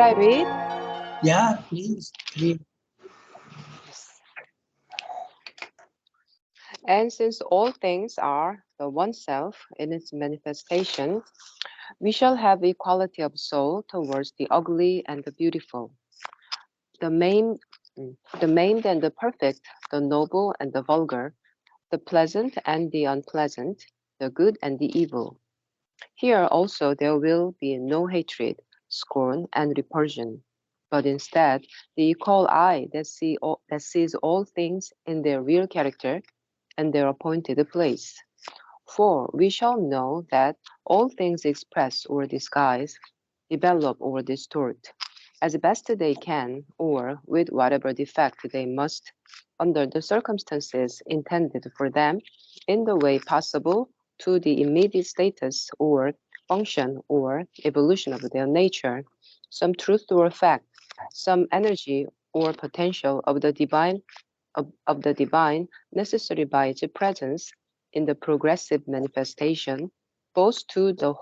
I read? Yeah, please. And since all things are the one self in its manifestation, we shall have equality of soul towards the ugly and the beautiful, the maimed, the maimed and the perfect, the noble and the vulgar, the pleasant and the unpleasant, the good and the evil. Here also there will be no hatred, scorn, and repulsion, but instead the equal eye that sees all things in their real character and their appointed place. For we shall know that all things express or disguise, develop or distort, as best they can, or with whatever defect they must, under the circumstances intended for them, in the way possible to the immediate status or function or evolution of their nature, some truth or fact, some energy or potential of the divine necessary by its presence in the progressive manifestation, both to the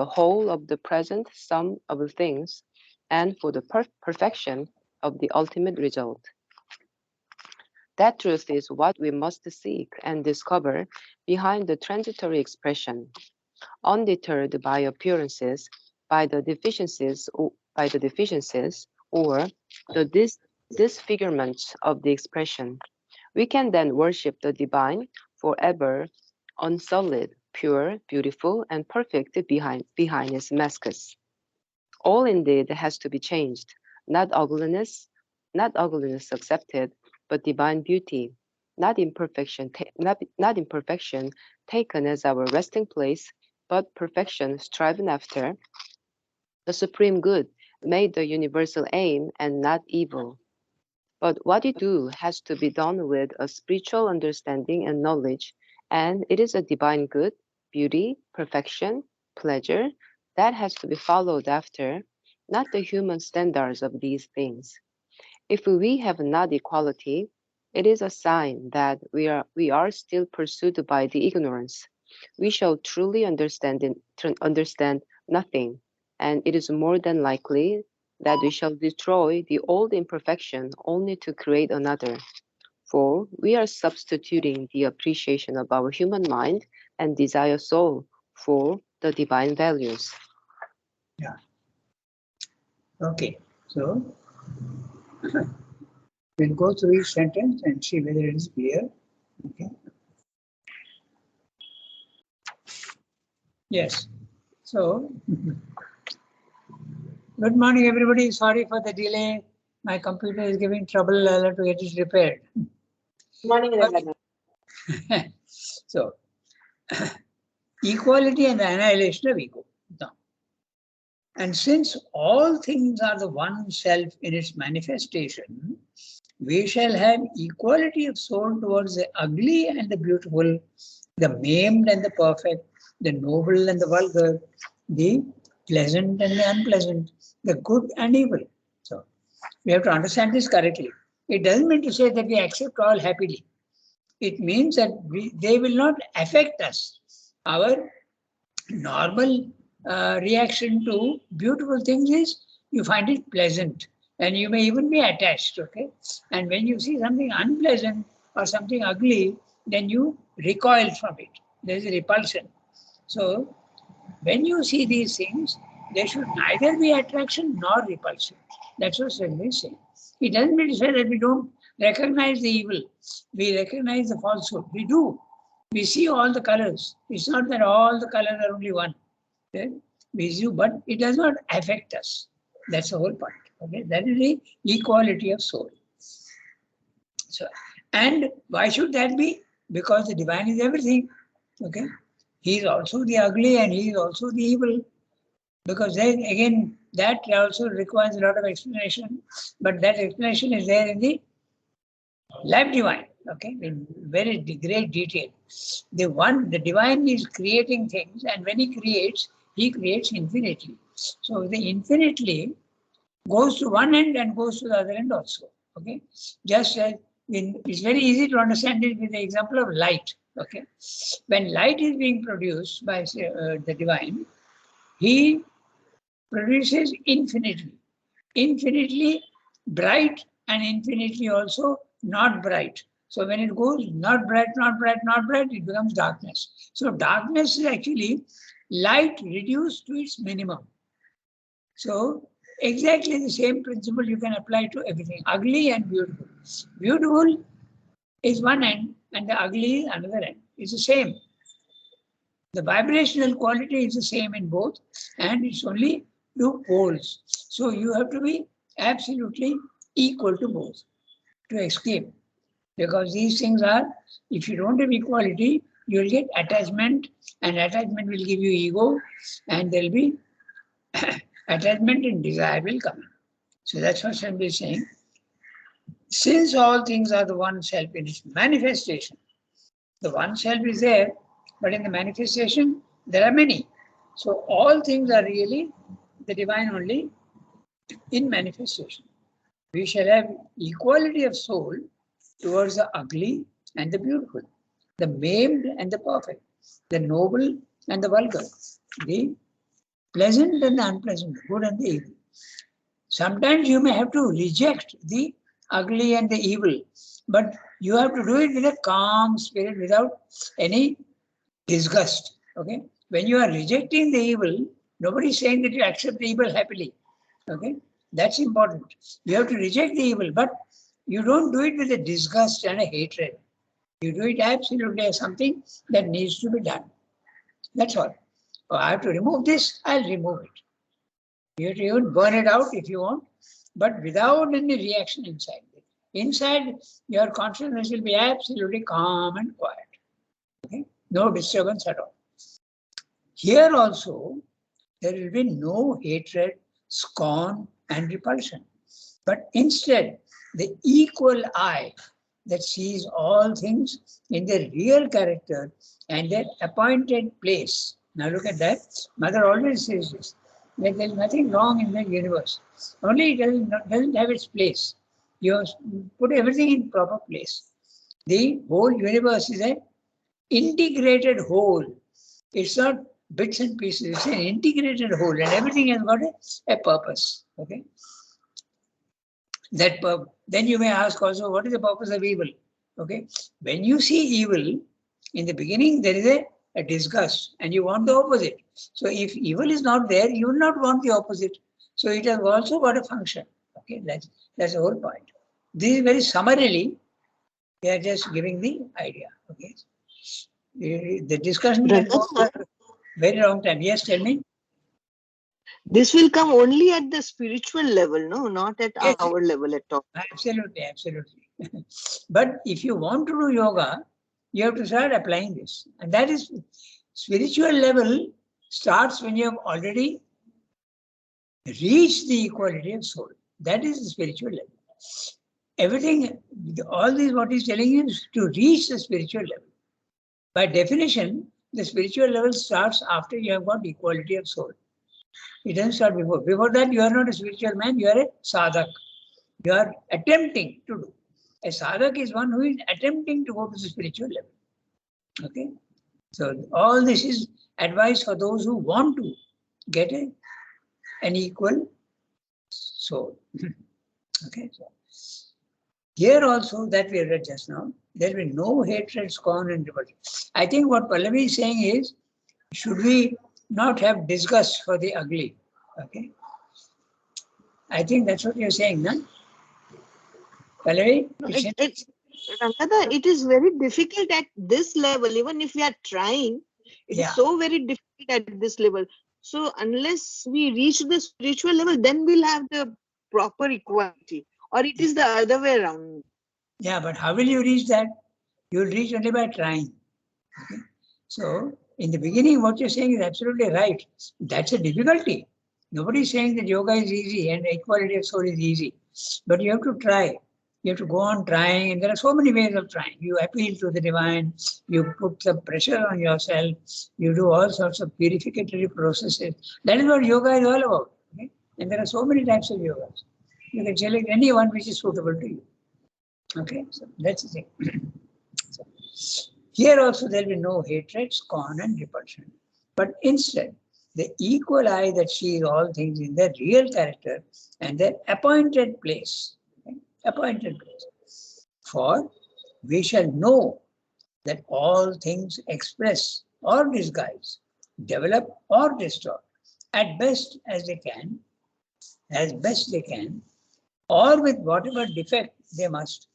whole of the present sum of things and for the perfection of the ultimate result. That truth is what we must seek and discover behind the transitory expression, undeterred by appearances, by the deficiencies or the disfigurements of the expression. We can then worship the divine forever, unsullied, pure, beautiful, and perfect behind its masks. All indeed has to be changed, not ugliness, not ugliness accepted, but divine beauty, not imperfection taken as our resting place, but perfection striven after, the supreme good made the universal aim and not evil. But what you do has to be done with a spiritual understanding and knowledge, and it is a divine good, beauty, perfection, pleasure that has to be followed after, not the human standards of these things. If we have not equality, it is a sign that we are still pursued by the ignorance. We shall truly understand nothing, and it is more than likely that we shall destroy the old imperfection only to create another. For we are substituting the appreciation of our human mind and desire soul for the divine values. Yeah. Okay. So we'll go through each sentence and see whether it is clear. Okay. Yes. So, good morning, everybody. Sorry for the delay. My computer is giving trouble. I'll have to get it repaired. Morning, Okay. So, equality and the annihilation of ego. Now, and since all things are the one self in its manifestation, we shall have equality of soul towards the ugly and the beautiful, the maimed and the perfect, the noble and the vulgar, the pleasant and the unpleasant, the good and evil. So we have to understand this correctly. It doesn't mean to say that we accept all happily. It means that they will not affect us. Our normal reaction to beautiful things is you find it pleasant and you may even be attached, okay? And when you see something unpleasant or something ugly, then you recoil from it. There is a repulsion. So when you see these things, there should neither be attraction nor repulsion. That's what Sri is saying. It doesn't mean to say that we don't recognize the evil. We recognize the falsehood. We do. We see all the colors. It's not that all the colors are only one. Okay? We see, but it does not affect us. That's the whole point. Okay? That is the equality of soul. So, and why should that be? Because the divine is everything. Okay? He is also the ugly and he is also the evil. Because then again, that also requires a lot of explanation. But that explanation is there in the life divine. Okay, in very great detail. The divine is creating things, and when he creates infinitely. So the infinitely goes to one end and goes to the other end also. Okay, just as it's very easy to understand it with the example of light. Okay, when light is being produced by the divine, he produces infinitely. infinitely bright and infinitely also not bright. So when it goes not bright, not bright, not bright, it becomes darkness. So darkness is actually light reduced to its minimum. So exactly the same principle you can apply to everything, ugly and beautiful. Beautiful is one end and the ugly is another end. It's the same. The vibrational quality is the same in both, and it's only two poles. So you have to be absolutely equal to both to escape. Because these things are, if you don't have equality, you will get attachment, and attachment will give you ego, and there will be attachment and desire will come. So that's what Swami is saying. Since all things are the one self in its manifestation, the one self is there, but in the manifestation, there are many. So all things are really the divine only in manifestation. We shall have equality of soul towards the ugly and the beautiful, the maimed and the perfect, the noble and the vulgar, the pleasant and the unpleasant, good and the evil. Sometimes you may have to reject the ugly and the evil, but you have to do it with a calm spirit without any disgust. Okay? When you are rejecting the evil, nobody is saying that you accept the evil happily. Okay? That's important. You have to reject the evil, but you don't do it with a disgust and a hatred. You do it absolutely as something that needs to be done. That's all. Oh, I have to remove this, I'll remove it. You have to even burn it out if you want, but without any reaction inside. Inside, your consciousness will be absolutely calm and quiet. Okay? No disturbance at all. Here also, there will be no hatred, scorn, and repulsion. But instead, the equal eye that sees all things in their real character and their appointed place. Now look at that. Mother always says this, that there is nothing wrong in the universe. Only it doesn't have its place. You put everything in proper place. The whole universe is an integrated whole. It's not bits and pieces. It's an integrated whole, and everything has got a purpose. Okay. Then you may ask also, what is the purpose of evil? Okay. When you see evil, in the beginning there is a disgust, and you want the opposite. So if evil is not there, you will not want the opposite. So it has also got a function. Okay. That's the whole point. This is very summarily, we are just giving the idea. Okay. The discussion can go for a very long time. Yes, tell me. This will come only at the spiritual level, no, not at Yes. our level at all. Absolutely, absolutely. But if you want to do yoga, you have to start applying this. And that is, spiritual level starts when you have already reached the equality of soul. That is the spiritual level. Everything, all this what he's telling you is to reach the spiritual level. By definition, the spiritual level starts after you have got equality of soul. It doesn't start before. Before that, you are not a spiritual man, you are a sadhak. You are attempting to do. A sadhak is one who is attempting to go to the spiritual level. Okay? So all this is advice for those who want to get an equal soul. Okay? So here also that we read just now, there will be no hatred, scorn, and revulsion. I think what Pallavi is saying is, should we not have disgust for the ugly? Okay? I think that's what you're saying, no? Pallavi? No, Rangada, it is very difficult at this level, even if we are trying, it is so very difficult at this level. So unless we reach the spiritual level, then we'll have the proper equality. Or it is the other way around. Yeah, but how will you reach that? You will reach only by trying. Okay? So in the beginning, what you're saying is absolutely right. That's a difficulty. Nobody is saying that yoga is easy and equality of soul is easy. But you have to try. You have to go on trying, and there are so many ways of trying. You appeal to the divine, you put some pressure on yourself, you do all sorts of purificatory processes. That is what yoga is all about. Okay? And there are so many types of yogas. You can select any one which is suitable to you. Okay, so that's the thing. So, here also there will be no hatred, scorn, and repulsion. But instead, the equal eye that sees all things in their real character and their appointed place. Okay? Appointed place. For we shall know that all things express or disguise, develop or distort, at best as they can, or with whatever defect they must,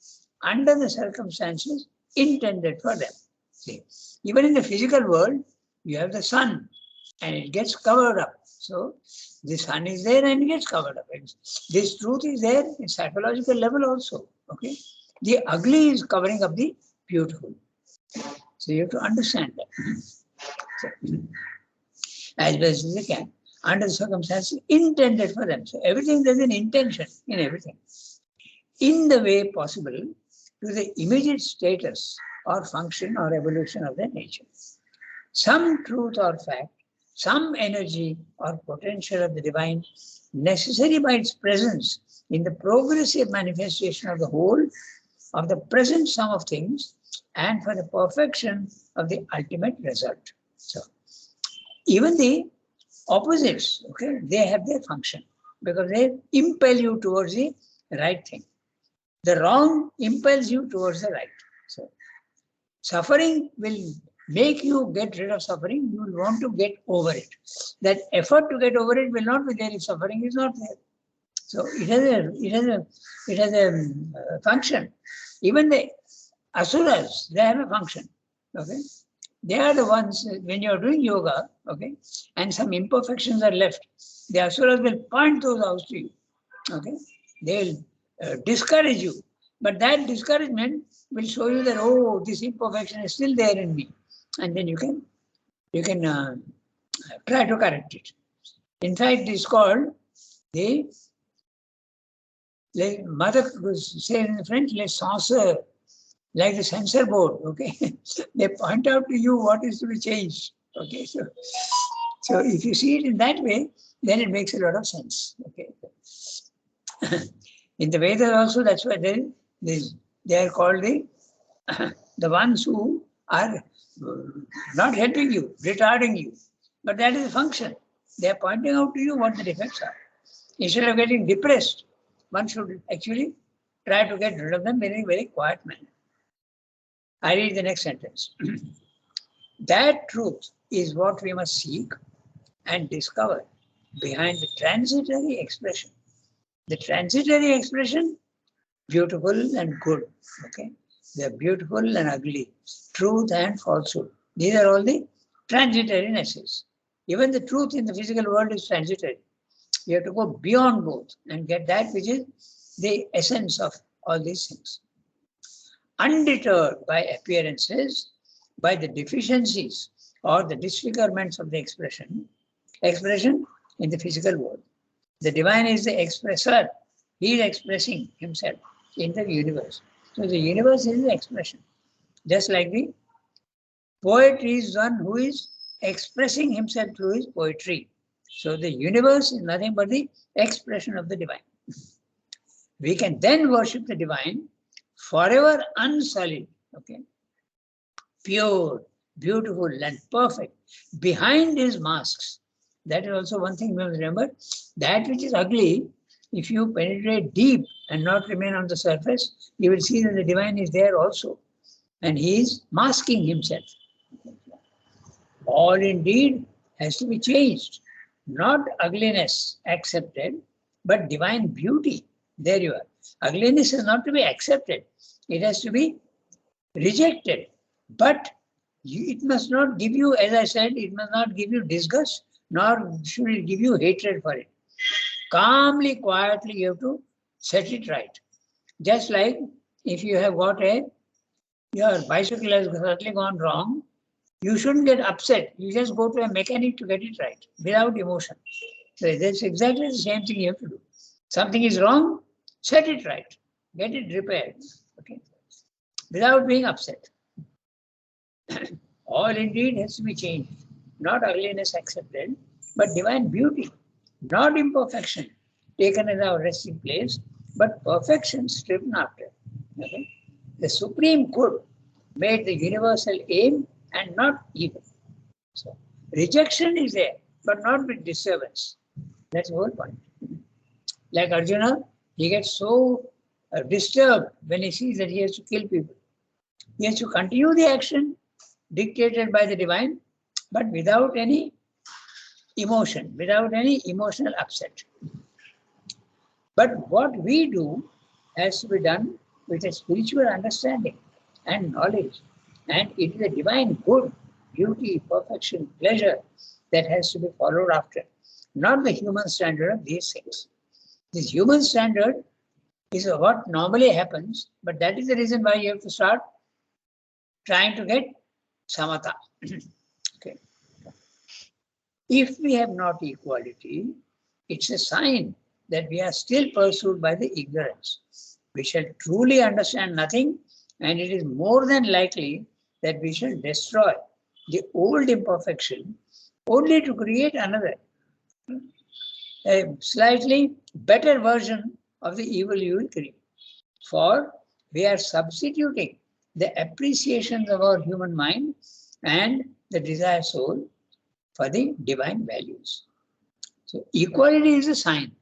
under the circumstances intended for them. See, even in the physical world, you have the sun and it gets covered up. So the sun is there and it gets covered up. And this truth is there in psychological level also. Okay, the ugly is covering up the beautiful. So you have to understand that. So, as best as they can, under the circumstances intended for them. So everything, there's an intention in everything. In the way possible to the immediate status or function or evolution of their nature. Some truth or fact, some energy or potential of the divine, necessary by its presence in the progressive manifestation of the whole of the present sum of things and for the perfection of the ultimate result. So even the opposites, okay, they have their function because they impel you towards the right thing. The wrong impels you towards the right. So suffering will make you get rid of suffering. You will want to get over it. That effort to get over it will not be there if suffering is not there. So it has a function. Even the asuras, they have a function. Okay, they are the ones when you are doing yoga. Okay, and some imperfections are left. The asuras will point those out to you. Okay, they will discourage you, but that discouragement will show you that, oh, this imperfection is still there in me, and then you can try to correct it. In fact, it is called the, like mother was saying in French, les censeurs, like the censor board. Okay, they point out to you what is to be changed. Okay, so if you see it in that way, then it makes a lot of sense. Okay. In the Vedas also, that's why they are called the ones who are not helping you, retarding you. But that is a function. They are pointing out to you what the defects are. Instead of getting depressed, one should actually try to get rid of them in a very quiet manner. I read the next sentence. That truth is what we must seek and discover behind the transitory expression. The transitory expression, beautiful and good. Okay, they are beautiful and ugly, truth and falsehood. These are all the transitorynesses. Even the truth in the physical world is transitory. You have to go beyond both and get that which is the essence of all these things. Undeterred by appearances, by the deficiencies or the disfigurements of the expression in the physical world. The divine is the expressor. He is expressing himself in the universe. So the universe is the expression. Just like the poet is one who is expressing himself through his poetry. So the universe is nothing but the expression of the divine. We can then worship the divine forever unsullied, okay, pure, beautiful and perfect behind his masks. That is also one thing we must remember. That which is ugly, if you penetrate deep and not remain on the surface, you will see that the divine is there also. And he is masking himself. All indeed has to be changed. Not ugliness accepted, but divine beauty. There you are. Ugliness is not to be accepted. It has to be rejected. But it must not give you, as I said, it must not give you disgust, nor should it give you hatred for it. Calmly, quietly, you have to set it right. Just like if you have got your bicycle has suddenly gone wrong, you shouldn't get upset. You just go to a mechanic to get it right without emotion. So that's exactly the same thing you have to do. Something is wrong, set it right. Get it repaired. Okay, without being upset. All indeed has to be changed. Not ugliness accepted, but divine beauty. Not imperfection taken as our resting place, but perfection striven after. Okay? The supreme good made the universal aim and not evil. So rejection is there. but not with disturbance. That's the whole point. Like Arjuna, he gets so disturbed when he sees that he has to kill people. He has to continue the action dictated by the divine, but without any emotion, without any emotional upset. But what we do has to be done with a spiritual understanding and knowledge. And it is a divine good, beauty, perfection, pleasure that has to be followed after, not the human standard of these things. This human standard is what normally happens, but that is the reason why you have to start trying to get samatha. Okay. If we have not equality, it's a sign that we are still pursued by the ignorance. We shall truly understand nothing, and it is more than likely that we shall destroy the old imperfection only to create another, a slightly better version of the evil you will create. For we are substituting the appreciations of our human mind and the desire soul for the divine values. So equality is a sign.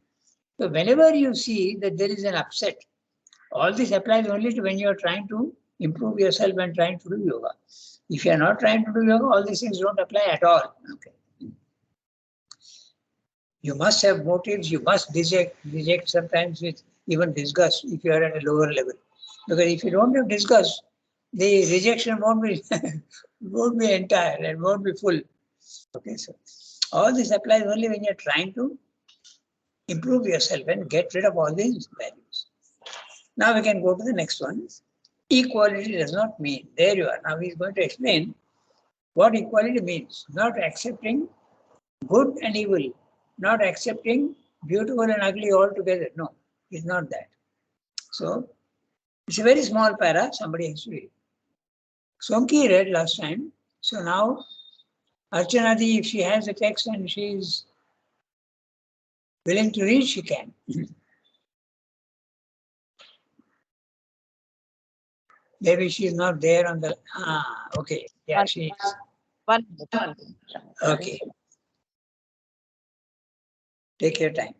So whenever you see that there is an upset, all this applies only to when you are trying to improve yourself and trying to do yoga. If you are not trying to do yoga, all these things don't apply at all. Okay. You must have motives, you must reject sometimes with even disgust if you are at a lower level. Because if you don't have disgust, the rejection won't be won't be entire and won't be full. Okay, so all this applies only when you're trying to improve yourself and get rid of all these values. Now we can go to the next one. Equality does not mean, there you are. Now he's going to explain what equality means. Not accepting good and evil, not accepting beautiful and ugly altogether. No, it's not that. So it's a very small para, somebody has to read. Sonki read last time. So now Archanadi, if she has the text and she is willing to read, she can. Maybe she is not there on the. Okay. Yeah, she is. One. Okay. Take your time.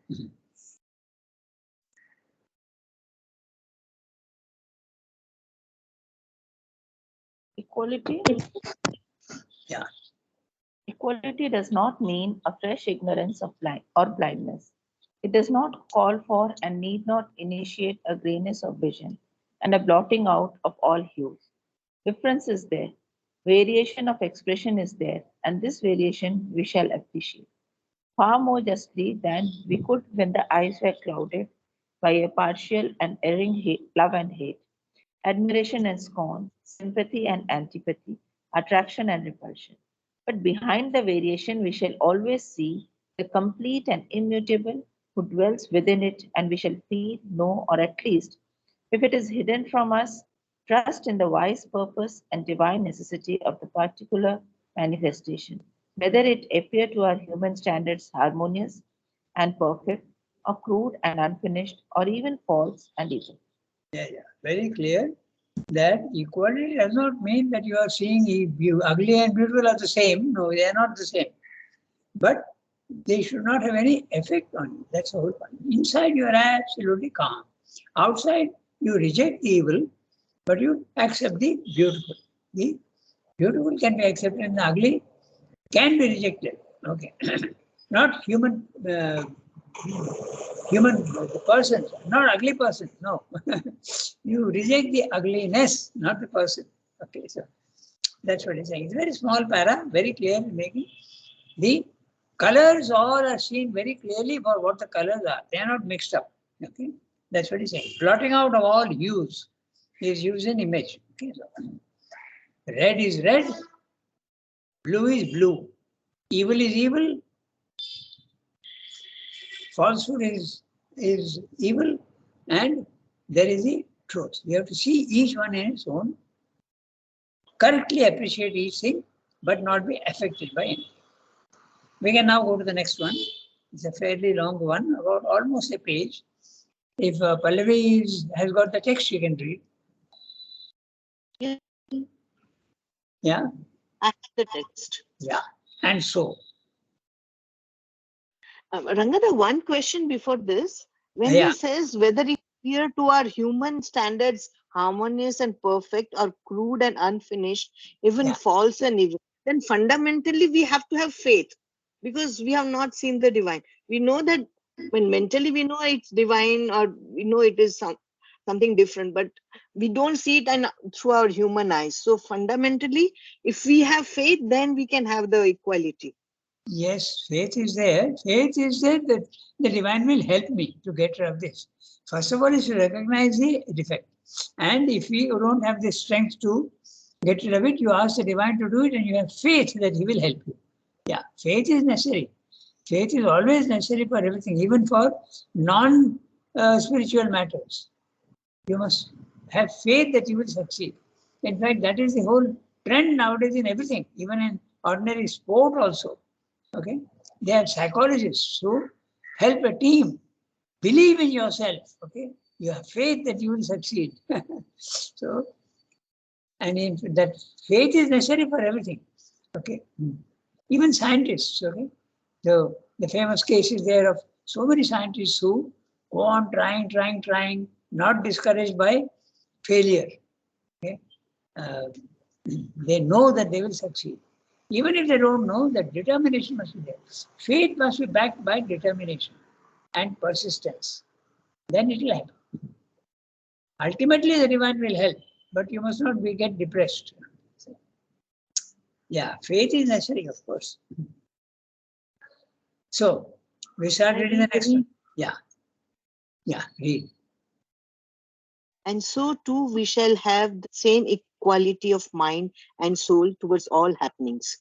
Equality? Yeah. Equality does not mean a fresh ignorance of blindness. It does not call for and need not initiate a grayness of vision and a blotting out of all hues. Difference is there, variation of expression is there, and this variation we shall appreciate far more justly than we could when the eyes were clouded by a partial and erring love and hate, admiration and scorn, sympathy and antipathy, attraction and repulsion. But behind the variation, we shall always see the complete and immutable who dwells within it, and we shall feel, know, or at least, if it is hidden from us, trust in the wise purpose and divine necessity of the particular manifestation, whether it appear to our human standards harmonious and perfect, or crude and unfinished, or even false and evil. Yeah. Very clear that equality does not mean that you are seeing ugly and beautiful are the same. No, they are not the same. But they should not have any effect on you. That's the whole point. Inside you are absolutely calm. Outside you reject the evil, but you accept the beautiful. The beautiful can be accepted and the ugly can be rejected. Okay. Not human persons, not ugly persons. No. You reject the ugliness, not the person. Okay, so that's what he's saying. It's a very small para, very clear, making the colors all are seen very clearly for what the colors are. They are not mixed up. Okay, that's what he's saying. Blotting out of all hues is used in image. Okay, so red is red, blue is blue, evil is evil, falsehood is evil, and there is the truth. We have to see each one in its own, correctly appreciate each thing, but not be affected by anything. We can now go to the next one. It's a fairly long one, about almost a page. If Pallavi has got the text, she can read. Yeah. Yeah? I have the text. Yeah. And so, Rangada, one question before this. When Yeah. he says whether it appear to our human standards harmonious and perfect or crude and unfinished, even Yeah. false and evil, then fundamentally we have to have faith because we have not seen the divine. We know that when mentally we know it's divine or we know it is something different, but we don't see it through our human eyes. So fundamentally, if we have faith, then we can have the equality. Yes, faith is there. Faith is there that the divine will help me to get rid of this. First of all, is to recognize the defect. And if we don't have the strength to get rid of it, you ask the divine to do it and you have faith that he will help you. Yeah, faith is necessary. Faith is always necessary for everything, even for non-spiritual matters. You must have faith that you will succeed. In fact, that is the whole trend nowadays in everything, even in ordinary sport also. Okay, they have psychologists who help a team. Believe in yourself. Okay, you have faith that you will succeed. So, I mean that faith is necessary for everything. Okay, even scientists. Okay, so the famous case is there of so many scientists who go on trying, not discouraged by failure. Okay, uh, they know that they will succeed. Even if they don't know, that determination must be there. Faith must be backed by determination and persistence. Then it will happen. Ultimately, the divine will help, but you must not get depressed. Yeah, faith is necessary, of course. So, we start reading the next one. Yeah. Yeah, read. And so too we shall have the same equality of mind and soul towards all happenings,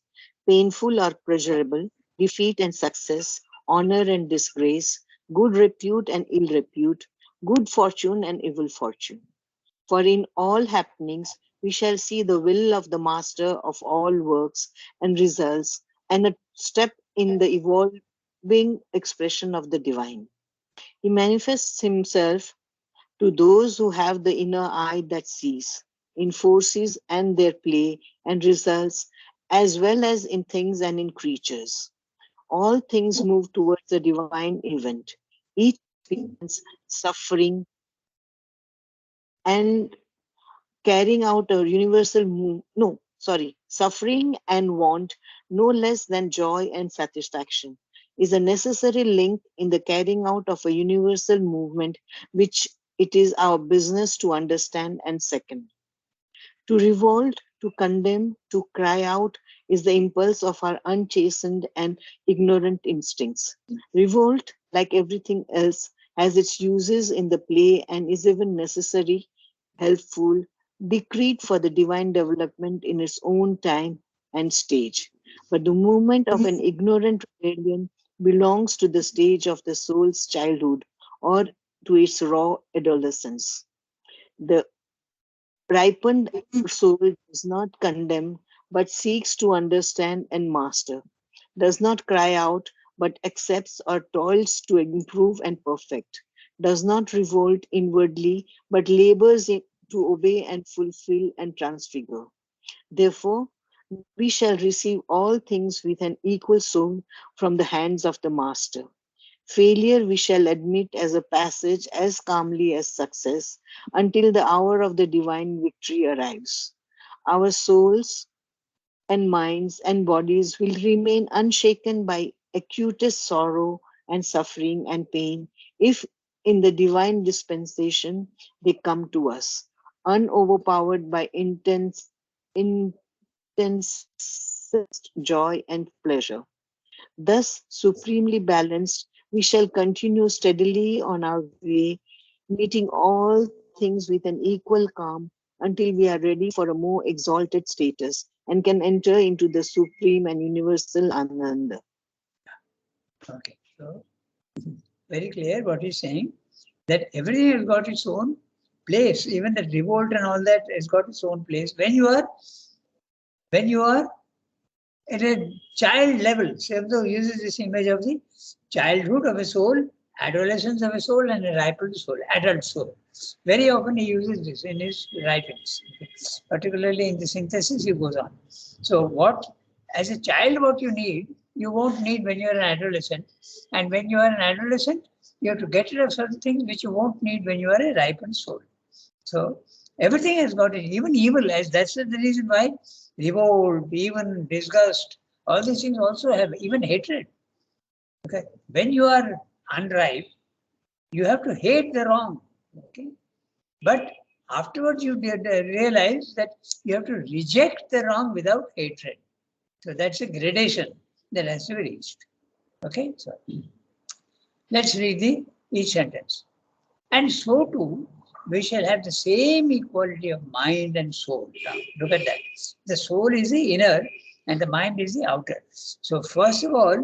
painful or pleasurable, defeat and success, honor and disgrace, good repute and ill repute, good fortune and evil fortune. For in all happenings we shall see the will of the master of all works and results, and a step in the evolving expression of the divine. He manifests himself to those who have the inner eye that sees, in forces and their play and results, as well as in things and in creatures. All things move towards the divine event. Each experience, suffering, and carrying out a universal suffering and want, no less than joy and satisfaction, is a necessary link in the carrying out of a universal movement which it is our business to understand and second. To revolt, to condemn, to cry out is the impulse of our unchastened and ignorant instincts. Revolt, like everything else, has its uses in the play and is even necessary, helpful, decreed for the divine development in its own time and stage. But the movement of an ignorant rebellion belongs to the stage of the soul's childhood or to its raw adolescence. The ripened soul does not condemn, but seeks to understand and master, does not cry out, but accepts or toils to improve and perfect, does not revolt inwardly, but labors to obey and fulfill and transfigure. Therefore, we shall receive all things with an equal soul from the hands of the Master. Failure we shall admit as a passage as calmly as success until the hour of the divine victory arrives. Our souls and minds and bodies will remain unshaken by acutest sorrow and suffering and pain if in the divine dispensation they come to us, unoverpowered by intense joy and pleasure. Thus, supremely balanced, we shall continue steadily on our way, meeting all things with an equal calm until we are ready for a more exalted status and can enter into the supreme and universal Ananda. Okay, so very clear what he's saying, that everything has got its own place, even the revolt and all that has got its own place. When you are at a child level, Shabdo uses this image of the childhood of a soul, adolescence of a soul, and a ripened soul, adult soul. Very often he uses this in his writings, particularly in the synthesis he goes on. So what, as a child, what you need you won't need when you're an adolescent. And when you are an adolescent, you have to get rid of certain things which you won't need when you are a ripened soul. So everything has got it, even evil, as that's the reason why revolt, even disgust, all these things also have, even hatred. Okay, when you are unripe, you have to hate the wrong. Okay, but afterwards you realize that you have to reject the wrong without hatred. So that's a gradation that has to be reached. Okay, so let's read each sentence. And so too, we shall have the same equality of mind and soul. Now, look at that. The soul is the inner and the mind is the outer. So first of all,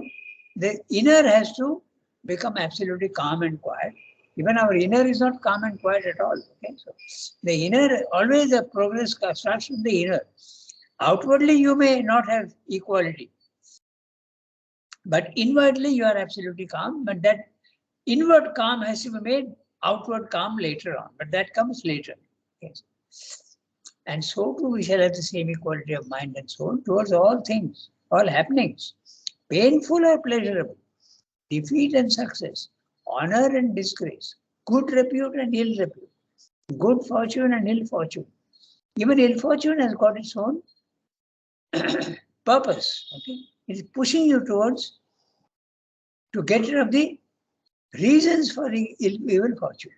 the inner has to become absolutely calm and quiet. Even our inner is not calm and quiet at all. Okay? So the inner, always the progress starts from the inner. Outwardly, you may not have equality, but inwardly you are absolutely calm. But that inward calm has to be made outward calm later on, but that comes later. Yes. And so too we shall have the same equality of mind and soul towards all things, all happenings, painful or pleasurable, defeat and success, honor and disgrace, good repute and ill repute, good fortune and ill fortune. Even ill fortune has got its own purpose. Okay? It is pushing you towards to get rid of the reasons for the evil fortune.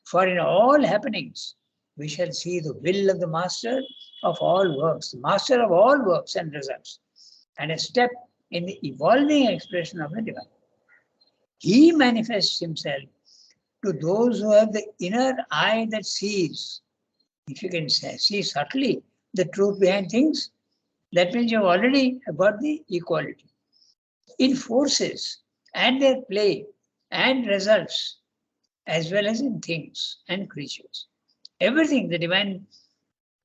For in all happenings, we shall see the will of the master of all works, the master of all works and results, and a step in the evolving expression of the divine. He manifests himself to those who have the inner eye that sees. If you can see subtly the truth behind things, that means you've already got the equality. In forces and their play and results, as well as in things and creatures. Everything, the divine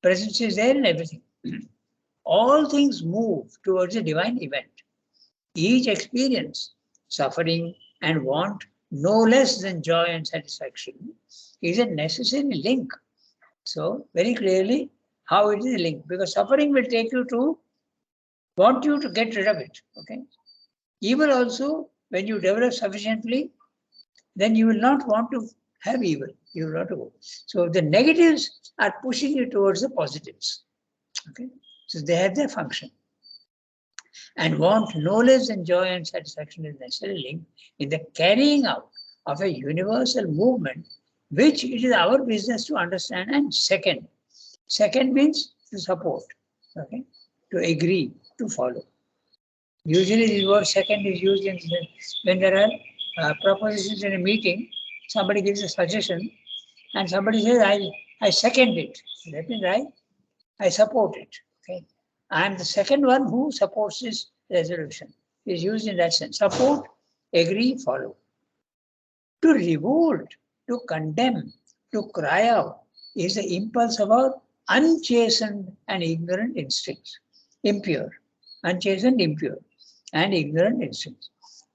presence is there in everything. All things move towards a divine event. Each experience, suffering and want, no less than joy and satisfaction, is a necessary link. So, very clearly, how it is a link, because suffering will take you to want you to get rid of it. Okay. Evil also, when you develop sufficiently, then you will not want to have evil. You will not go. So the negatives are pushing you towards the positives. Okay. So they have their function. And want, no less than joy and satisfaction is necessarily linked in the carrying out of a universal movement, which it is our business to understand. And second means to support, okay, to agree, to follow. Usually the word second is used in when there are propositions in a meeting. Somebody gives a suggestion and somebody says, I second it. That means I support it. Okay. I am the second one who supports this resolution. Is used in that sense. Support, agree, follow. To revolt, to condemn, to cry out is the impulse of our unchastened and ignorant instincts. Impure, unchastened, impure, and ignorant instincts.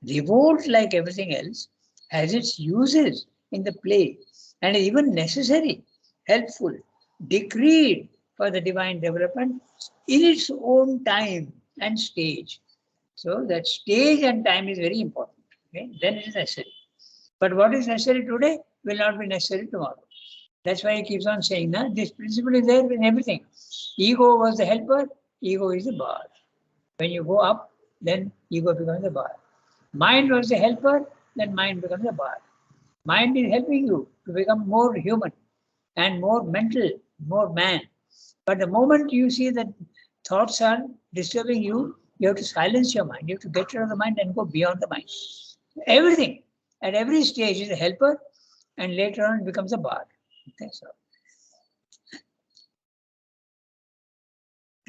Revolt, like everything else, has its uses in the play and is even necessary, helpful, decreed for the divine development in its own time and stage. So that stage and time is very important. Okay? Then it is necessary. But what is necessary today will not be necessary tomorrow. That's why he keeps on saying that this principle is there in everything. Ego was the helper, ego is the bar. When you go up, then ego becomes the bar. Mind was the helper, then mind becomes the bar. Mind is helping you to become more human and more mental, more man. But the moment you see that thoughts are disturbing you, you have to silence your mind. You have to get rid of the mind and go beyond the mind. Everything, at every stage is a helper, and later on it becomes a bar. Okay, so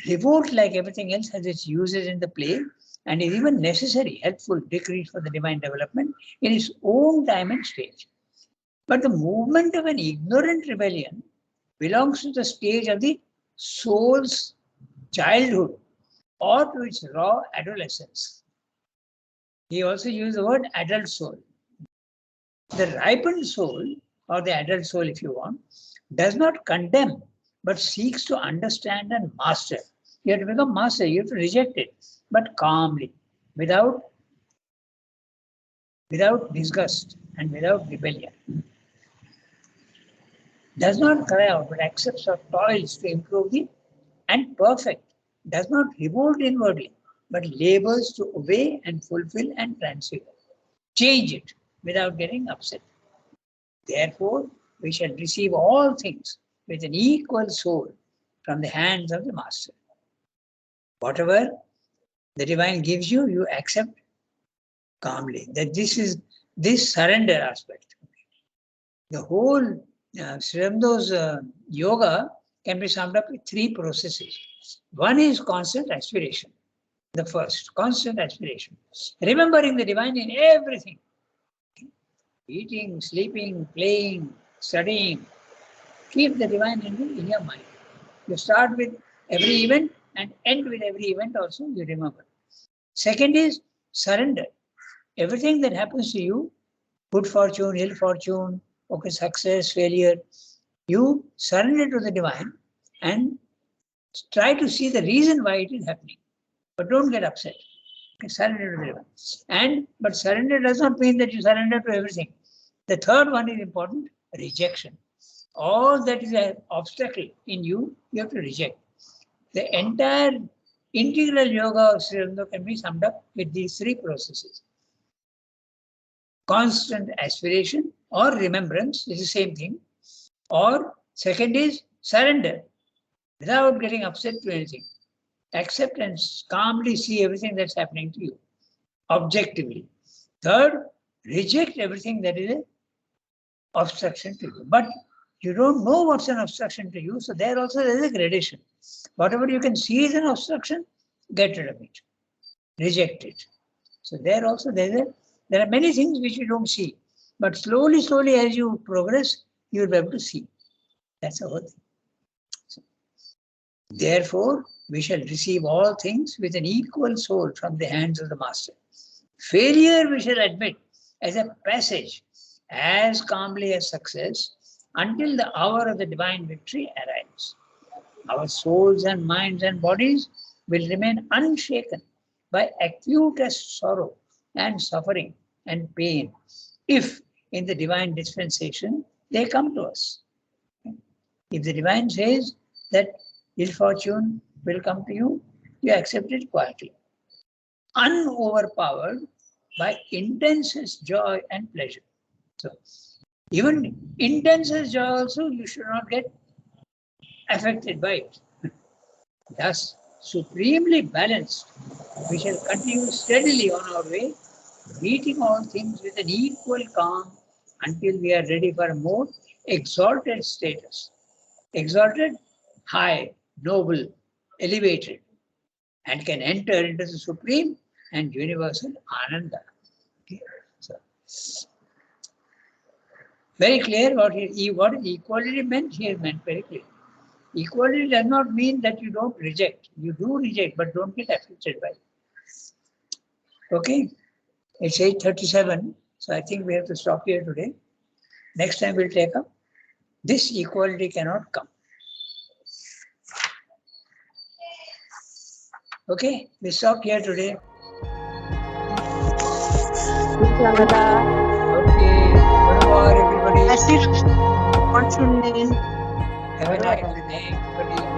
revolt, like everything else, has its uses in the play and is even necessary, helpful, decreed for the divine development in its own time and stage. But the movement of an ignorant rebellion belongs to the stage of the soul's childhood or to its raw adolescence. He also used the word adult soul. The ripened soul, or the adult soul if you want, does not condemn but seeks to understand and master. You have to become master. You have to reject it, but calmly, without disgust and without rebellion. Does not cry out, but accepts or toils to improve the and perfect. Does not revolt inwardly, but labors to obey and fulfill and transfigure. Change it without getting upset. Therefore, we shall receive all things with an equal soul from the hands of the Master. Whatever the divine gives you, you accept calmly. That this is this surrender aspect. The whole Sri Aurobindo's yoga can be summed up with three processes. One is constant aspiration. The first, constant aspiration. Remembering the divine in everything. Eating, sleeping, playing, studying. Keep the divine in your mind. You start with every event and end with every event also, you remember. Second is surrender. Everything that happens to you, good fortune, ill fortune, okay, success, failure, you surrender to the divine and try to see the reason why it is happening. But don't get upset. Okay, surrender to the divine. But surrender does not mean that you surrender to everything. The third one is important, rejection. All that is an obstacle in you, you have to reject. The entire integral yoga of Sri Aurobindo can be summed up with these three processes. Constant aspiration or remembrance is the same thing. Or second is surrender without getting upset to anything. Accept and calmly see everything that's happening to you, objectively. Third, reject everything that is an obstruction to you. But you don't know what's an obstruction to you, so there also is a gradation. Whatever you can see is an obstruction, get rid of it. Reject it. So there also there are many things which you don't see. But slowly as you progress, you will be able to see. That's the whole thing. So, therefore, we shall receive all things with an equal soul from the hands of the Master. Failure we shall admit as a passage, as calmly as success, until the hour of the divine victory arrives. Our souls and minds and bodies will remain unshaken by acutest sorrow and suffering and pain, if in the divine dispensation they come to us. If the divine says that ill fortune will come to you, you accept it quietly, unoverpowered by intensest joy and pleasure. So, even intensest joy also, you should not get affected by it. Thus, supremely balanced, we shall continue steadily on our way, meeting all things with an equal calm until we are ready for a more exalted status. Exalted, high, noble, elevated, and can enter into the supreme and universal Ananda. Okay. So, very clear what equality meant here, meant very clear. Equality does not mean that you don't reject. You do reject, but don't get affected by it. Okay, it's 8:37, so I think we have to stop here today. Next time we'll take up. This equality cannot come. Okay, we stop here today. Okay, everybody. That's it. What should we? Have a nice day, everybody.